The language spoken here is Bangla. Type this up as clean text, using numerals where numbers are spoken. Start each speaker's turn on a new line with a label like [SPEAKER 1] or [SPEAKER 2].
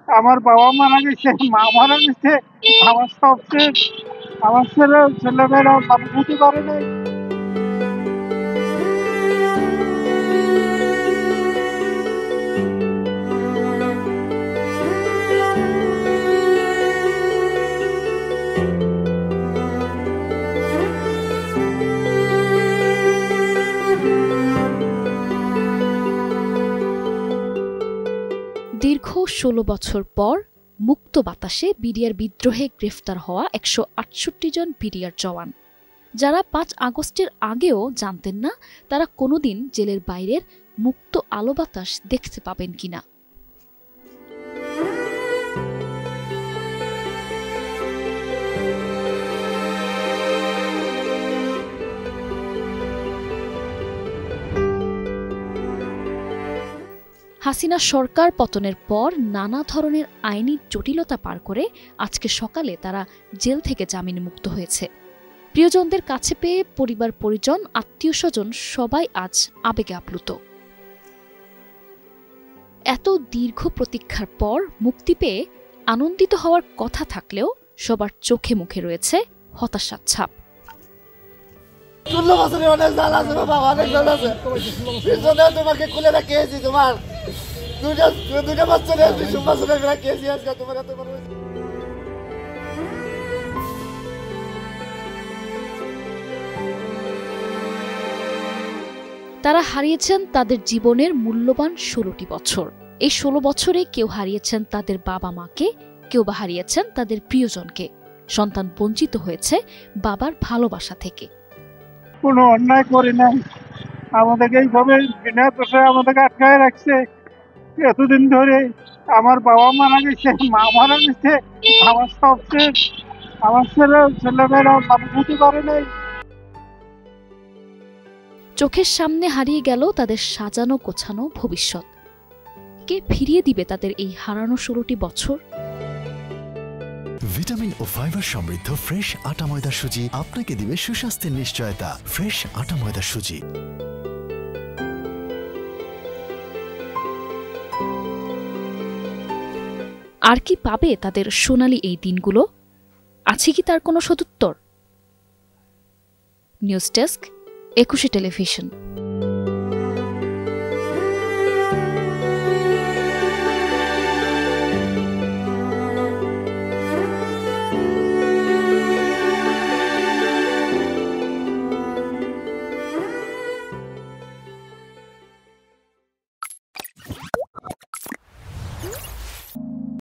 [SPEAKER 1] আমার বাবা মারা গেছে, মা মারা গেছে, আমার সব শেষ। আমার ছেলেমেয়েরা মানুষ হতে পারে নাই।
[SPEAKER 2] দীর্ঘ ১৬ বছর পর মুক্ত বাতাসে বিডিআর বিদ্রোহে গ্রেফতার হওয়া ১৬৮ জন বিডিআর জওয়ান, যারা ৫ আগস্টের আগেও জানতেন না তারা কোনোদিন জেলের বাইরের মুক্ত আলো বাতাস দেখতে পাবেন কিনা। হাসিনা সরকার পতনের পর নানা ধরনের আইনি জটিলতা পার করে আজকে সকালে তারা জেল থেকে জামিন মুক্ত হয়েছে। প্রিয়জনদের কাছে পেয়ে পরিবার পরিজন, আত্মীয় স্বজন সবাই আজ আবেগে আপ্লুত। এত দীর্ঘ প্রতীক্ষার পর মুক্তি পেয়ে আনন্দিত হওয়ার কথা থাকলেও সবার চোখে মুখে রয়েছে হতাশার ছাপ।
[SPEAKER 3] 16 বছরের অনেক জাল আছে বাবা, অনেক জাল আছে। তোমাকে খুলে রাখিয়েছি, তোমার দুইটা বছরের 20 বছরের রাখিয়েছি আজকে তোমার এত বড়।
[SPEAKER 2] তারা হারিয়েছেন তাদের জীবনের মূল্যবান 16টি বছর। এই 16 বছরে কেউ হারিয়েছেন তাদের বাবা মাকে, কেউ বা হারিয়েছেন তাদের প্রিয়জনকে। সন্তান বঞ্চিত হয়েছে বাবার ভালোবাসা থেকে।
[SPEAKER 1] কোনো অন্যায় করি নাই, আমাদেরকে এইভাবে বিনা দোষে আমাদেরকে আটকায় রাখছে এতদিন ধরে। আমার বাবা মারা গেছে, মা মারা গেছে, আমার সব শেষ। আমার ছেলেমেয়েরা মানুষ হতে পারে নাই।
[SPEAKER 2] চোখের সামনে হারিয়ে গেল তাদের সাজানো গোছানো ভবিষ্যৎ। কে ফিরিয়ে দিবে তাদের এই হারানো 16টি বছর?
[SPEAKER 4] ভিটামিন ও ফাইবার সমৃদ্ধ ফ্রেশ আটা ময়দা সুজি আপনাকে দিবে সুস্বাস্থ্যের নিশ্চয়তা। ফ্রেশ আটা ময়দা সুজি।
[SPEAKER 2] আর কি পাবে তাদের সোনালী এই দিনগুলো? আছে কি তার কোনো সদুত্তর? News desk, 21 television.